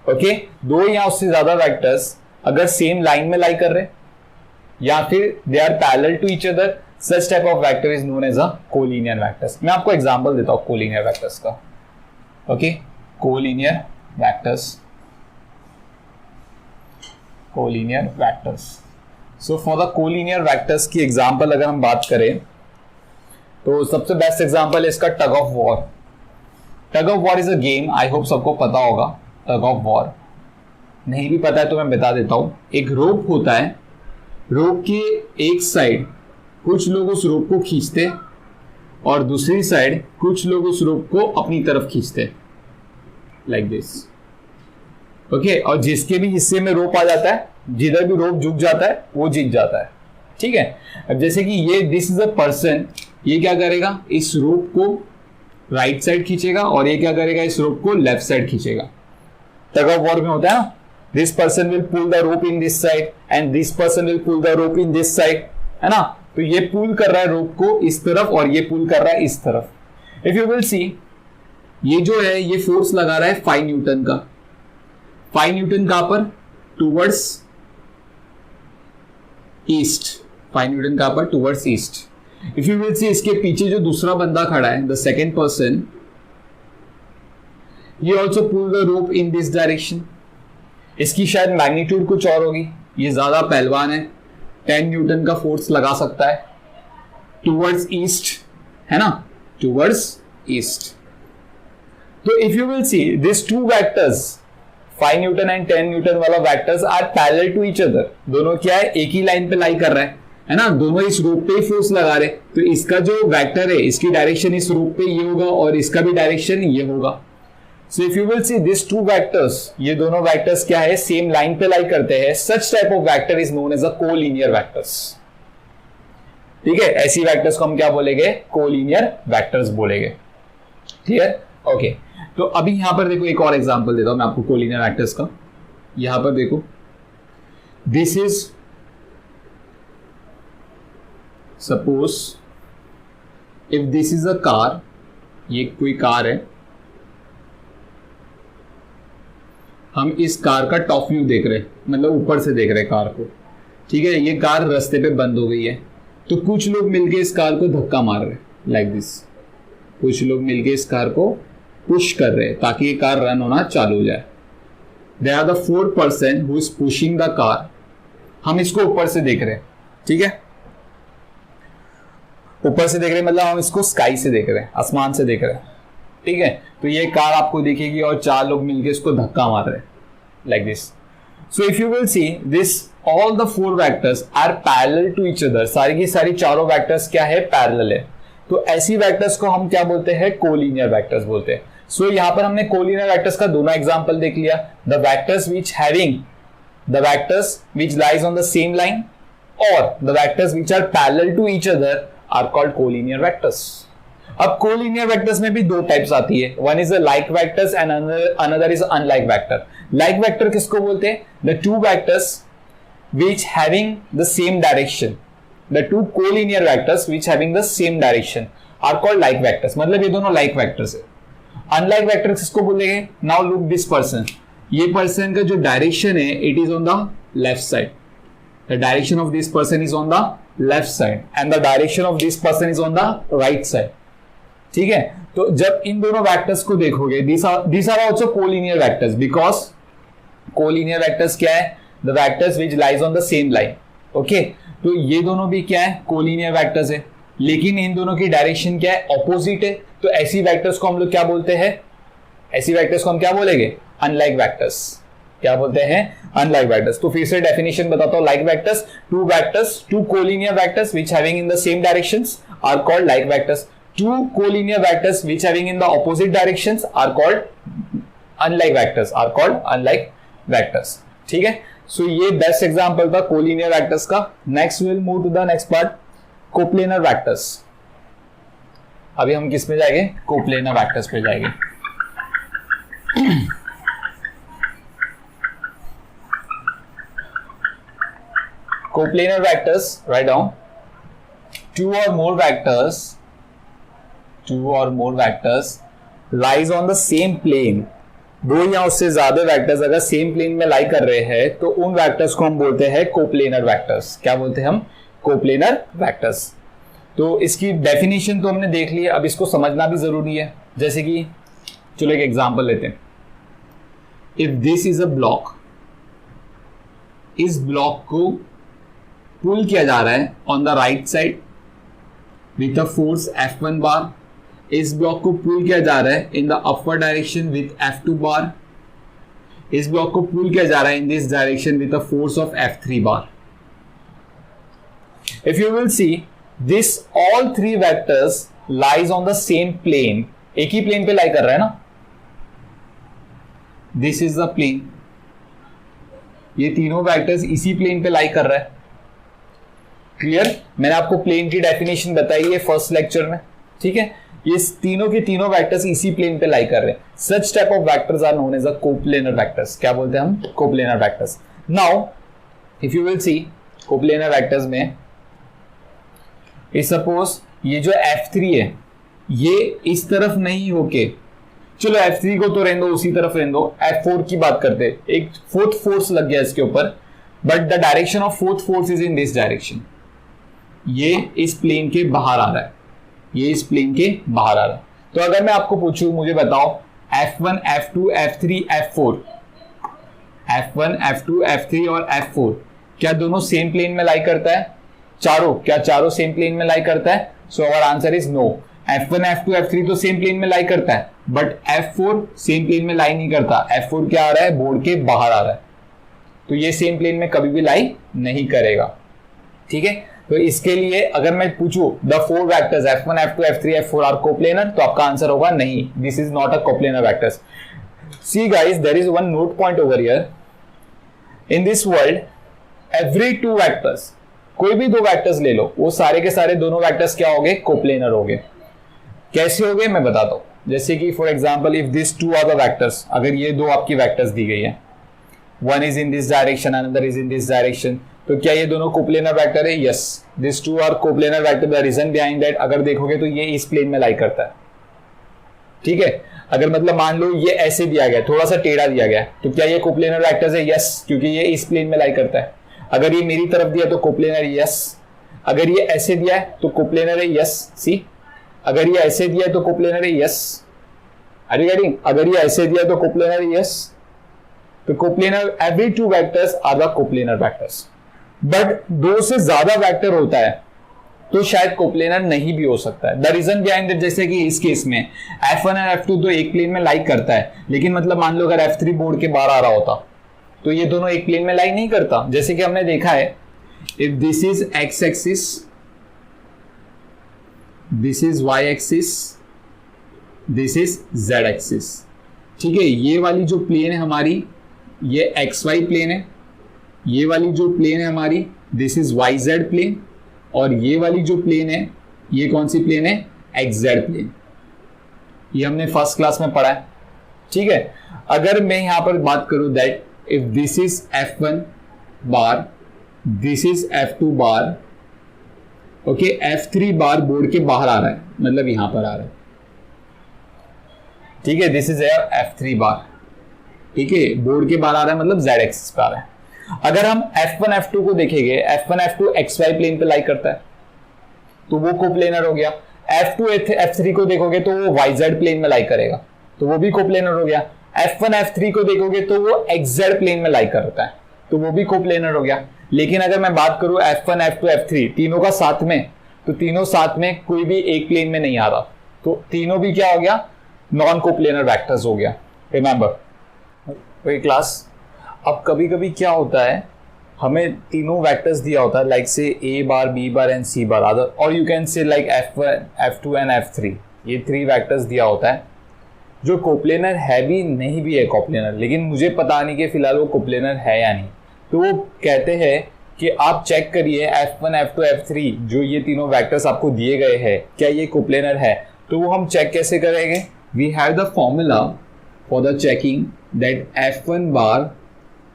Okay? दो या उससे ज्यादा vectors अगर same line में lie कर रहे या फिर they are parallel to each other, such type of vector is known as a collinear vectors. मैं आपको एग्जांपल देता हूं collinear vectors का. Okay, collinear vectors. collinear vectors. So for the collinear vectors की एग्जांपल अगर हम बात करें तो सबसे बेस्ट एग्जांपल है इसका tug of war. Tug of war is a game. I hope सबको पता होगा टग ऑफ वॉर. नहीं भी पता है तो मैं बता देता हूं. एक रोप होता है, रोप के एक साइड कुछ लोग उस रोप को खींचते और दूसरी साइड कुछ लोग उस रोप को अपनी तरफ खींचते, लाइक दिस. ओके, और जिसके भी हिस्से में रोप आ जाता है, जिधर भी रोप झुक जाता है वो जीत जाता है. ठीक है. अब जैसे कि ये दिस इज अ पर्सन, ये क्या करेगा? इस रोप को राइट साइड खींचेगा और ये क्या करेगा? इस रोप को लेफ्ट साइड खींचेगा. टग ऑफ वॉर में होता है ना, this person will pull the rope in this side and this person will pull the rope in this side, है ना. तो ये पुल कर रहा है रोप को इस तरफ और ये पुल कर रहा है इस तरफ. इफ यू विल सी, ये जो है ये फोर्स लगा रहा है 5 न्यूटन का. 5 न्यूटन कहां पर? Towards east. 5 न्यूटन कहां पर? Towards east. If you will see, इसके पीछे जो दूसरा बंदा खड़ा है, द सेकेंड पर्सन, ये also pull the rope in this direction. इसकी शायद मैग्नीट्यूड कुछ और होगी, ये ज्यादा पहलवान है, 10 न्यूटन का फोर्स लगा सकता है टूवर्ड्स ईस्ट, है ना, टूवर्ड्स ईस्ट. तो if you will see this two vectors, 5 newton and 10 newton वाला vectors are parallel to each other. दोनों क्या है? एक ही लाइन पे लाई कर रहा है ना. दोनों इस रोप पे ही फोर्स लगा रहे. तो इसका जो वेक्टर है, इसकी डायरेक्शन इस रोप पे ये होगा और इसका भी डायरेक्शन ये होगा. सो if you will see this two vectors, ये दोनों वेक्टर्स क्या है? सेम लाइन पे लाई करते हैं. Such type of vector is known as a collinear vectors. ठीक है, ऐसी वेक्टर्स को हम क्या बोलेंगे, कोलिनियर वेक्टर्स बोलेंगे। Clear, okay. तो अभी यहां पर देखो एक और एग्जांपल देता हूं मैं आपको कोलिनियर वेक्टर्स का। यहां पर देखो, this is suppose if this is a car, ये कोई कार है, हम इस कार का टॉप व्यू देख रहे हैं, मतलब ऊपर से देख रहे हैं कार को, ठीक है। ये कार रास्ते पे बंद हो गई है, तो कुछ लोग मिलके इस कार को धक्का मार रहे हैं लाइक दिस, कुछ लोग मिलके इस कार को पुश कर रहे हैं ताकि ये कार रन होना चालू हो जाए। They are the 4 person who is pushing the car. हम इसको ऊपर से देख रहे हैं, ठीक है, ऊपर से देख रहे हैं, मतलब हम इसको स्काई से देख रहे हैं, आसमान से देख रहे हैं, ठीक है। तो ये कार आपको दिखेगी और 4 लोग मिलके इसको धक्का मार रहे हैं like this. So if you will see this, all the 4 vectors are parallel to each other. सारी की सारी चारों वेक्टर्स क्या है, पैरेलल है। तो ऐसी वेक्टर्स को हम क्या बोलते हैं, कोलिनियर वेक्टर्स बोलते हैं। सो यहां पर हमने कोलिनियर वेक्टर्स का दोनों एग्जांपल देख लिया। The vectors which lies on the same line और the vectors which are parallel to each other are called collinear vectors. अब कोलिनियर वेक्टर्स में भी 2 टाइप्स आती है, one is a like vectors and another is unlike vector. Like vector किसको बोलते हैं, the 2 vectors which having the same direction, the 2 collinear vectors which having the same direction are called like vectors। मतलब ये दोनों like vectors है। unlike vectors किसको बोलेंगे, now look this person, ये person का जो direction है it is on the left side, the direction of this person is on the left side and the direction of this person is on the right side, ठीक है। तो जब इन दोनों vectors को देखोगे, these are also collinear vectors because collinear vectors क्या है, the vectors which lies on the same line, okay। तो ये दोनों भी क्या है, कोलिनियर वेक्टर्स है, लेकिन इन दोनों की डायरेक्शन क्या है, ऑपोजिट है। तो ऐसी वेक्टर्स को हम लोग क्या बोलते हैं, ऐसी वेक्टर्स को हम क्या बोलेंगे, अनलाइक वेक्टर्स। क्या बोलते हैं, अनलाइक वेक्टर्स। तो फिर से डेफिनेशन बताता हूं, like vectors, two collinear vectors which having in the same directions are called like vectors, 2 collinear vectors which having in the opposite directions are called unlike vectors, ठीक है। सो ये best example था collinear vectors का। Next will move to the next part, coplanar vectors. अभी हम किस में जाएंगे, कोप्लेनर वेक्टर्स पे जाएंगे। Coplanar vectors, write down, 2 or more vectors lies on the same plane। 2 या उससे ज्यादा वेक्टर्स अगर सेम प्लेन में लाई कर रहे हैं तो उन वेक्टर्स को हम बोलते हैं कोप्लेनर वेक्टर्स। क्या बोलते हैं हम, कोप्लेनर वेक्टर्स। तो इसकी डेफिनेशन तो हमने देख ली है, अब इसको समझना भी जरूरी है। जैसे कि चलो एक एग्जांपल लेते हैं, if this is a block, इस ब्लॉक को पुल किया जा रहा है on the right side with a force F1 बार, इस ब्लॉक को पुल किया जा रहा है in the upward direction with F2 बार, इस ब्लॉक को पुल किया जा रहा है इन this direction with a force of F3 bar. If you will see this, all 3 vectors lies on the same plane, एक ही प्लेन पे लाई कर रहा है ना, दिस इज द प्लेन, ये तीनों वेक्टर्स इसी प्लेन पे लाई कर रहा है। क्लियर, मैंने आपको प्लेन की डेफिनेशन बताई है फर्स्ट लेक्चर में, ठीक है। ये तीनों के तीनों वेक्टर्स इसी प्लेन पे लाई कर रहे हैं। Such type of vectors are known as a coplanar vectors. क्या बोलते हैं हम, coplanar vectors. Now if you will see coplanar vectors में, सपोज ये जो F3 है ये इस तरफ नहीं होके, चलो F3 को तो रहने दो, उसी तरफ रहने दो, F4 की बात करते हैं, एक 4th फोर्स लग गया इसके ऊपर, but the direction of 4th force is in this direction. ये इस प्लेन के बाहर आ रहा है, ये इस प्लेन के बाहर आ रहा है। तो अगर मैं आपको पूछूं, मुझे बताओ F1, F2, F3, F4, F1, F2, F3 और F4 क्या दोनों सेम प्लेन में लाई करता है? चारों, क्या चारों सेम प्लेन में लाई करता है? So our answer is no. F1, F2, F3 तो सेम प्लेन में लाई करता है, बट F4 सेम प्लेन में लाई नहीं करता। F4 क्या आ रहा है, बोर्ड के बाहर आ रहा है, तो ये सेम प्लेन में कभी भी लाई नहीं करेगा, ठीक है। तो इसके लिए अगर मैं पूछूं the 4 vectors F1, F2, F3, F4 are coplanar, तो आपका आंसर होगा नहीं, this is not a coplanar vectors. See guys, there is one note point over here. In this world every 2 vectors, कोई भी दो वेक्टर्स ले लो, वो सारे के सारे दोनों वेक्टर्स क्या हो गए, कोप्लेनर हो गए। कैसे हो गए मैं बताता हूं। जैसे कि for example if this two are the vectors, अगर ये दो आपकी वेक्टर्स दी गई है, one is in this direction another is in this direction, तो क्या ये दोनों कोप्लेनर वेक्टर है? Yes, this two are coplanar vector. The reason behind that, अगर देखोगे तो ये इस प्लेन में लाई करता है, ठीक है। अगर मतलब मान लो ये ऐसे दिया गया, थोड़ा सा टेढ़ा दिया गया, तो क्या ये कोप्लेनर वेक्टर्स है? यस, क्योंकि ये इस प्लेन में लाई करता है। अगर ये मेरी तरफ दिया तो कोप्लेनर, यस। अगर ये ऐसे दिया है तो कोप्लेनर है, यस। सी, अगर ये ऐसे दिया है तो कोप्लेनर है, यस। Are you getting? अगर ये ऐसे दिया तो कोप्लेनर है, यस। तो coplanar, every two vectors are the coplanar vectors. But दो से ज्यादा वेक्टर होता है तो शायद कोप्लेनर नहीं भी हो सकता है। द रीजन बिहाइंड दैट, जैसे कि इस केस में F1 और F2 तो एक प्लेन में लाइक करता है, लेकिन मतलब मान लो अगर F3 बोर्ड के बाहर आ रहा होता तो ये दोनों एक प्लेन में लाइक नहीं करता। जैसे कि हमने देखा है, if this is x axis, this is y axis, this is z axis, ठीक है। ये वाली जो प्लेन है हमारी, ये XY प्लेन है। ये वाली जो प्लेन है हमारी, दिस इज YZ प्लेन। और ये वाली जो प्लेन है, ये कौन सी प्लेन है? XZ plane. ये हमने फर्स्ट क्लास में पढ़ा है, ठीक है। अगर मैं यहां पर बात करूं that if this is F1 bar, this is F2 bar, okay, F3 bar board के बाहर आ रहा है, मतलब यहां पर आ रहा है, ठीक है। दिस इज F3 बार, ठीक है, बोर्ड के बाहर आ रहा है, मतलब Z एक्सिस पे आ रहा है। अगर हम F1 F2 को देखेंगे, F1 F2 XY प्लेन पे लाई करता है तो वो कोप्लेनर हो गया। F2 F3 को देखोगे तो वो YZ प्लेन में लाई करेगा, तो वो भी कोप्लेनर हो गया। F1 F3 को देखोगे तो वो XZ प्लेन में लाई करता है, तो वो भी कोप्लेनर हो गया। लेकिन अगर मैं बात करूं F1 F2 F3 तीनों का साथ में, तो तीनों साथ में कोई भी एक प्लेन में नहीं आ रहा, तो तीनों भी क्या हो गया? नॉन कोप्लेनर वेक्टर्स हो गया। रिमेंबर वही क्लास। अब कभी कभी क्या होता है, हमें तीनों वेक्टर्स दिया होता है, like say A bar, B bar and C bar, other, और you can say like F1 F2 and F3, ये थ्री वेक्टर्स दिया होता है जो कोप्लेनर है भी नहीं भी है कोप्लेनर, लेकिन मुझे पता नहीं कि फिलहाल वो कोप्लेनर है या नहीं। तो वो कहते हैं कि आप चेक करिए F1 F2 F3 जो ये तीनों वेक्टर्स आपको दिए गए हैं, क्या ये कोप्लेनर है? तो वो हम चेक कैसे करेंगे? We have the formula for the checking that F1 bar,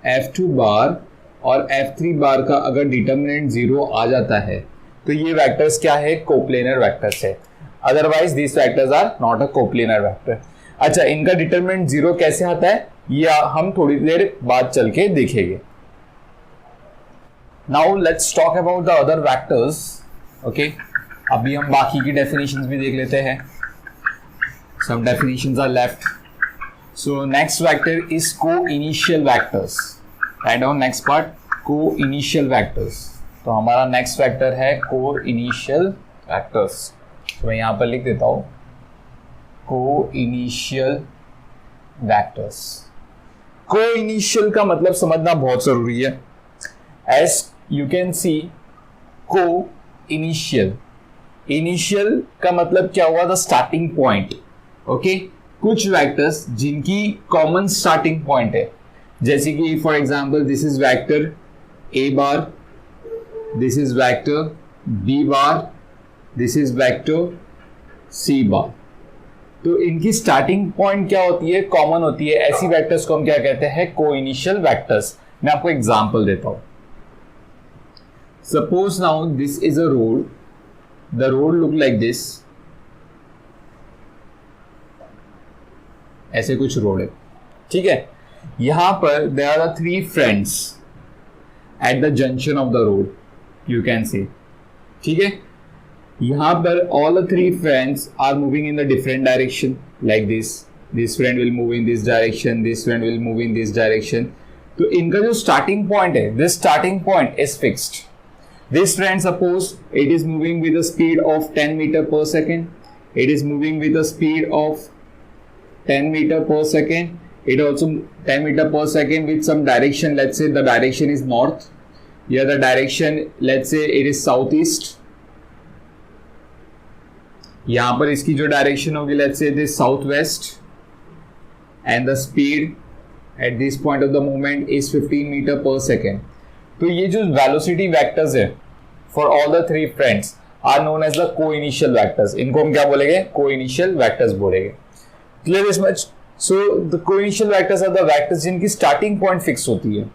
F2 bar और F3 बार का अगर डिटर्मिनेंट 0 आ जाता है तो ये वेक्टर्स क्या है? कोप्लेनर वेक्टर्स है। Otherwise this vectors are not a coplanar vector. अच्छा, इनका डिटर्मिनेंट 0 कैसे आता है ये हम थोड़ी देर बाद चल के देखेंगे। Now let's talk about the other vectors, okay. अभी हम बाकी की डेफिनेशंस भी देख लेते हैं। Some definitions are left. So next vector is co-initial vectors. Write down next part, co-initial vectors. तो हमारा next vector है co-initial vectors. तो मैं यहाँ पर लिख देता हूँ co-initial vectors. Co-initial का मतलब समझना बहुत जरूरी है। As you can see, co-initial. Initial का मतलब क्या हुआ? The starting point. Okay? कुछ वेक्टर्स जिनकी कॉमन स्टार्टिंग पॉइंट है, जैसे कि for example this is vector A bar, this is vector B bar, this is vector C बार। तो इनकी स्टार्टिंग पॉइंट क्या होती है? कॉमन होती है। ऐसी वेक्टर्स को हम क्या कहते हैं? Coinitial vectors. मैं आपको एग्जांपल देता हूं। Suppose now this is a road, the road look like this, ऐसे कुछ रोड है, ठीक है। यहां पर there are 3 friends at the junction of the road, you can see, ठीक है। यहां पर all the 3 friends are moving in the different direction like this friend will move in this direction, this friend will move in this direction. तो इनका जो starting point है, this starting point is fixed. This friend, suppose it is moving with a speed of 10 meter per second. It is moving with a speed of 10 meter per second. It also 10 meter per second with some direction. Let's say the direction is north. Here the direction, let's say it is southeast. यहाँ पर इसकी जो direction होगी, let's say it is southwest, and the speed at this point of the movement is 15 meter per second. तो ये जो velocity vectors है for all the three friends are known as the coinitial vectors. इनको हम क्या बोलेंगे? Coinitial vectors बोलेंगे। Clear this much? So the coinitial vectors are the vectors जिनकी स्टार्टिंग पॉइंट फिक्स होती है।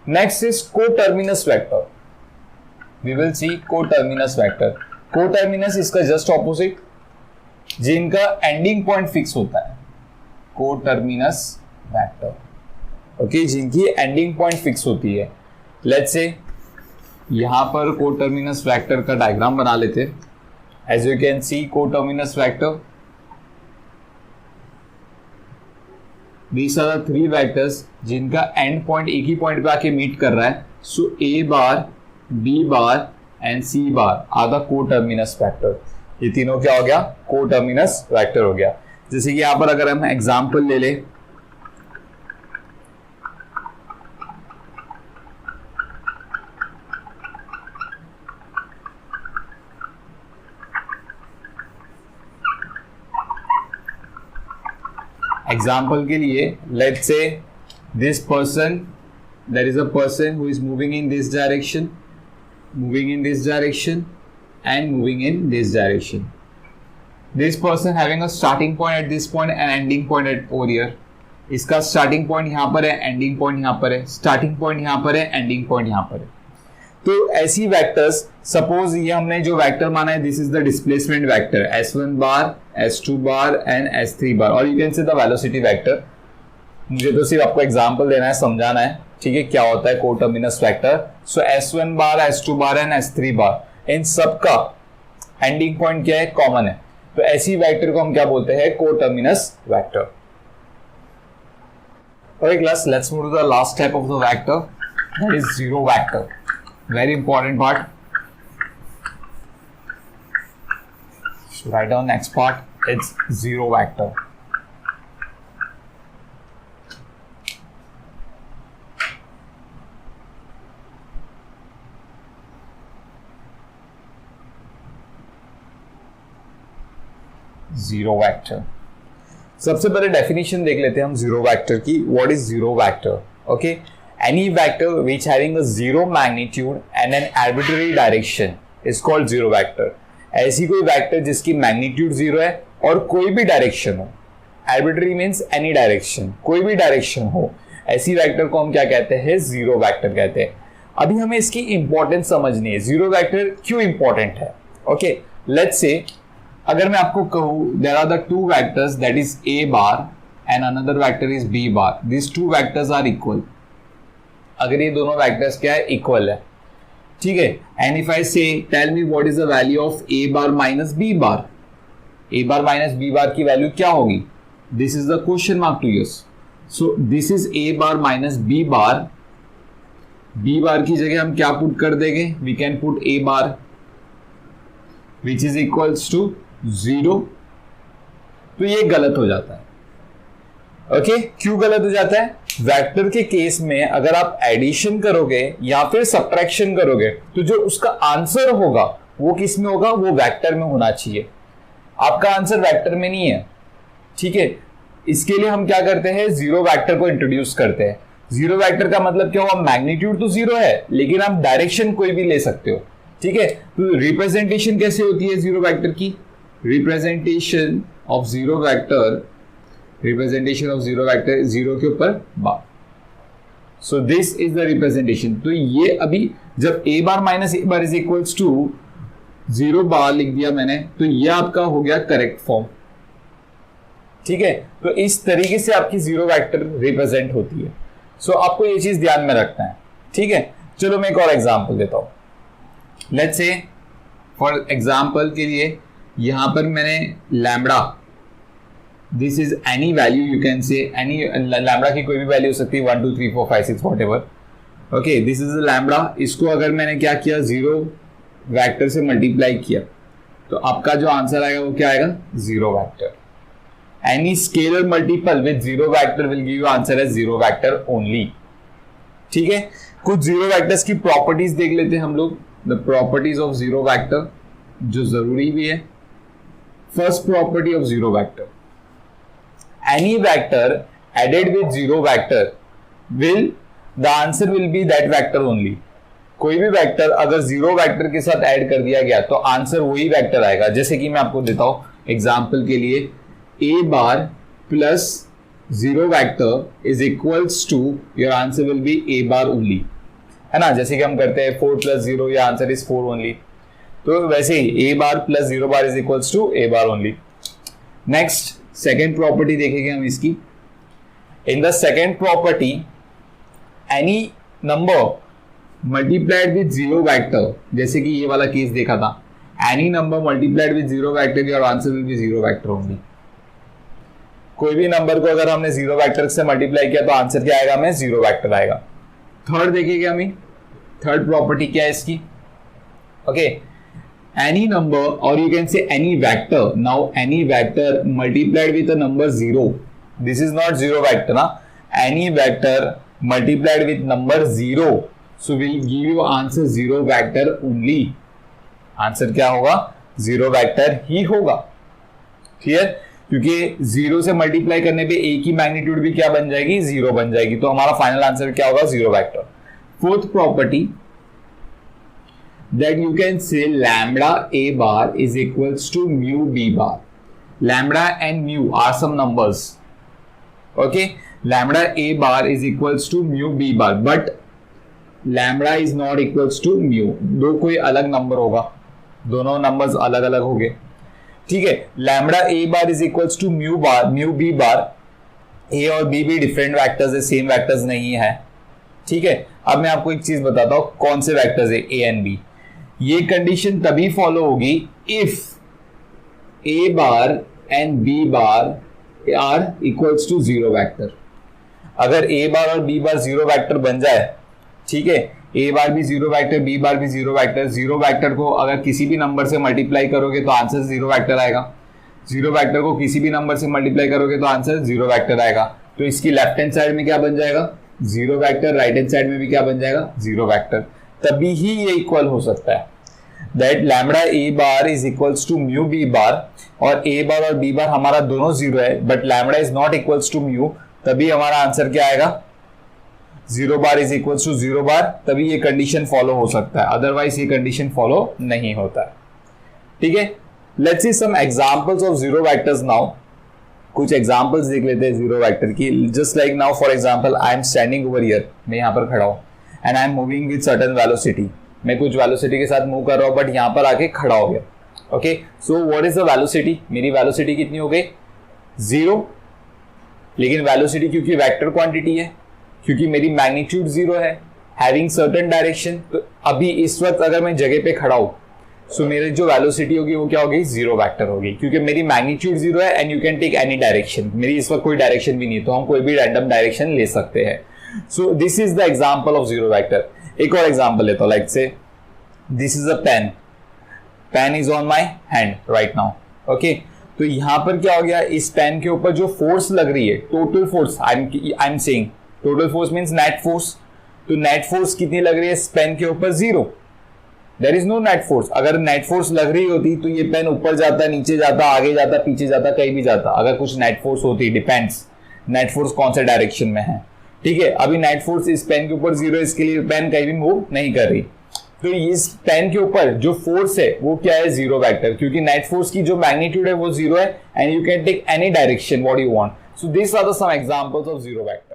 Next is coterminous vector. We will see coterminous vector. Coterminous इसका just opposite, जिनका ending point fix होता है। Coterminous vector, okay, जिनकी ending point fix होती है। लेट्स से यहां पर को टर्मिनस वैक्टर का डायग्राम बना लेते। As you can see coterminous vector, these are the three vectors जिनका एंड पॉइंट एक ही पॉइंट पे आके मीट कर रहा है। So A bar, B bar and C bar are the coterminous vector. ये तीनों क्या हो गया? को टर्मिनस वैक्टर हो गया। जैसे कि यहां पर अगर हम एग्जांपल ले लें, एग्जाम्पल के लिए let's say this person, there is a person who is moving in this direction, moving in this direction and moving in this direction. This person having a starting point at this point and ending point at over here. इसका starting point यहाँ पर है, ending point यहाँ पर है, starting point यहाँ पर है, ending point यहाँ पर है। तो ऐसी वेक्टर्स, सपोज ये हमने जो वेक्टर माना है, this is the displacement vector S1 bar, S2 bar and S3 बार, और you can say the velocity vector. मुझे तो सिर्फ आपको एग्जांपल देना है, समझाना है, ठीक है, क्या होता है coterminous vector. So S1 bar, S2 bar and S3 बार, इन सबका एंडिंग पॉइंट क्या है? कॉमन है। तो ऐसी वेक्टर को हम क्या बोलते हैं? Coterminous vector. Okay class, let's move to the last type of the vector, that is zero vector. Very important part. So write down next part. It's zero vector. Zero vector. सबसे पहले definition देख लेते हैं हम zero vector की। What is zero vector? Okay. Any vector which having a zero magnitude and an arbitrary direction is called zero vector. ऐसी कोई vector जिसकी मैग्नीट्यूड जीरो है और कोई भी डायरेक्शन हो, arbitrary means any direction, कोई भी डायरेक्शन हो, ऐसी वेक्टर को हम क्या कहते हैं? जीरो वेक्टर कहते हैं। अभी हमें इसकी इंपॉर्टेंस समझनी है, जीरो वेक्टर क्यों इंपॉर्टेंट है। ओके, लेट्स से अगर मैं आपको कहूं there are the two vectors that is A bar and another vector is B bar, this two vectors are equal. अगर ये दोनों वेक्टर्स क्या है? इक्वल है, ठीक है। And if I say tell me what is the value of A bar minus B bar, A bar minus B bar की value क्या होगी? This is the question mark to use. So this is A bar minus B bar. B bar की जगह हम क्या put कर देंगे? We can put A bar which is equals to 0। तो ये गलत हो जाता है। ओके, क्यों गलत हो जाता है? वेक्टर के केस में अगर आप एडिशन करोगे या फिर सब्ट्रैक्शन करोगे तो जो उसका आंसर होगा वो किस में होगा? वो वेक्टर में होना चाहिए। आपका आंसर वेक्टर में नहीं है, ठीक है। इसके लिए हम क्या करते हैं? जीरो वेक्टर को इंट्रोड्यूस करते हैं। जीरो वेक्टर का मतलब क्या हुआ? मैग्नीट्यूड तो जीरो है लेकिन आप डायरेक्शन कोई भी ले सकते हो, ठीक है। तो रिप्रेजेंटेशन कैसे होती है जीरो वेक्टर की? Representation of zero vector, representation of zero vector zero के ऊपर bar. So this is the representation. तो ये अभी जब A bar minus A bar is equals to 0 bar लिख दिया मैंने, तो ये आपका हो गया करेक्ट फॉर्म, ठीक है। तो इस तरीके से आपकी जीरो वेक्टर रिप्रेजेंट होती है। सो आपको ये चीज ध्यान में रखना है, ठीक है। चलो मैं एक और एग्जांपल देता हूं। लेट्स से फॉर एग्जांपल के लिए यहां पर मैंने lambda, this is any value, you can say any, lambda की कोई भी वैल्यू हो सकती है, 1 2 3 4 5 6 whatever. Okay, this is lambda. इसको अगर मैंने क्या किया? जीरो वेक्टर से मल्टीप्लाई किया तो आपका जो आंसर आएगा वो क्या आएगा? Zero vector. Any scalar multiple with zero vector will give you answer as zero vector only, ठीक है। कुछ जीरो वेक्टर्स की प्रॉपर्टीज देख लेते हैं हम लोग, the properties of zero vector, जो जरूरी भी है। First property of zero vector, any vector added with zero vector will, the answer will be that vector only. कोई भी वेक्टर अगर जीरो वेक्टर के साथ ऐड कर दिया गया तो आंसर वही वेक्टर आएगा। जैसे कि मैं आपको देता हूं एग्जांपल के लिए, a bar plus zero vector is equals to, your answer will be a bar only, है ना। जैसे कि हम करते हैं 4 plus 0, your answer is 4 only. तो वैसे ही a bar plus zero bar is equals to a bar only. Next second property देखेंगे हम इसकी। In the second property, any number multiplied with zero vector, जैसे कि ये वाला केस देखा था, any number multiplied with zero vector, your answer will B zero vector only. कोई भी नंबर को अगर हमने जीरो वेक्टर से मल्टीप्लाई किया तो आंसर क्या आएगा, हमें जीरो वेक्टर आएगा। थर्ड देखेंगे हमें, थर्ड प्रॉपर्टी क्या है इसकी, ओके, एनी नंबर और you can say any vector. Now any vector multiplied with a number zero, this is not zero vector ना, any vector multiplied with number zero, so we'll give you answer zero vector only। Answer क्या होगा, zero vector ही होगा। Clear, क्योंकि zero से multiply करने पे ए की magnitude भी क्या बन जाएगी, जीरो बन जाएगी। तो हमारा फाइनल आंसर क्या होगा, zero vector. Fourth property, that you can say lambda a bar is equals to mu b bar. Lambda and mu are some numbers, okay, lambda a bar is equals to mu b bar, but lambda is not equals to mu. दो कोई अलग number होगा, दोनों numbers अलग अलग होंगे, ठीक है। Lambda A bar is equals to mu bar, mu B bar. A और बी भी डिफरेंट वेक्टर्स है, सेम वेक्टर्स नहीं है, ठीक है। अब मैं आपको एक चीज बताता हूं, कौन से वेक्टर्स है ए एंड बी। ये कंडीशन तभी फॉलो होगी if A bar and B bar are equals to zero vector. अगर ए बार और बी बार जीरो वेक्टर बन जाए, ठीक है, ए बार भी जीरो वेक्टर, बी बार भी जीरो वेक्टर, जीरो वेक्टर को अगर किसी भी नंबर से मल्टीप्लाई करोगे तो आंसर जीरो वेक्टर आएगा। जीरो वेक्टर को किसी भी नंबर से मल्टीप्लाई करोगे तो आंसर जीरो वेक्टर आएगा। तो इसकी लेफ्ट हैंड साइड में क्या बन जाएगा, zero vector, right hand side में भी क्या बन जाएगा, जीरो वेक्टर। तभी ही ये इक्वल हो सकता है, that lambda A bar is equals to mu B bar, और ए बार और बी बार हमारा दोनों जीरो है, but lambda is not equals to mu, तभी हमारा आंसर क्या आएगा, zero bar is equals to zero bar. तभी ये कंडीशन फॉलो हो सकता है, अदरवाइज ये कंडीशन फॉलो नहीं होता है, ठीक है। Let's see some examples of zero vectors now. कुछ एग्जांपल्स देख लेते हैं जीरो वेक्टर की। Just like now for example, I am standing over here, मैं यहाँ पर खड़ा हूँ, and I am moving with certain velocity. मैं कुछ वेलोसिटी के साथ मूव कर रहा हूँ, बट यहाँ पर आके खड़ा हो गया, okay. So what is the velocity, मेरी वेलोसिटी कितनी हो गई, जीरो। लेकिन वेलोसिटी क्योंकि वेक्टर क्वांटिटी है, क्योंकि मेरी मैग्नीट्यूड जीरो है, हैविंग सर्टेन डायरेक्शन, तो अभी इस वक्त अगर मैं जगह पे खड़ा हूं, सो मेरी जो वेलोसिटी होगी वो क्या होगी, जीरो वेक्टर होगी, क्योंकि मेरी मैग्नीट्यूड जीरो है and you can take any direction. मेरी इस वक्त कोई डायरेक्शन भी नहीं, तो हम कोई भी रैंडम डायरेक्शन ले सकते हैं। So this is the example of zero vector. एक और एग्जाम्पल लेता हूं, like say this is a pen, pen is on my hand right now, okay. तो यहां पर क्या हो गया, इस पेन के ऊपर जो फोर्स लग रही है, total force, I am saying total force means net force. तो नेट फोर्स कितनी लग रही है इस पेन के ऊपर, zero, there is no net force. अगर नेट फोर्स लग रही होती तो ये पेन ऊपर जाता, नीचे जाता, आगे जाता, पीछे जाता, कहीं भी जाता। अगर कुछ नेट फोर्स होती, डिपेंड्स नेट फोर्स कौन से डायरेक्शन में है, ठीक है। अभी नेट फोर्स इस पेन के ऊपर जीरो, इसके लिए पेन कहीं भी मूव नहीं कर रही। तो इस पेन के ऊपर जो फोर्स है वो क्या है, जीरो वेक्टर, क्योंकि नेट फोर्स की जो मैग्नीट्यूड है वो जीरो है, and you can take any direction what you want. So this are the some examples of zero vector.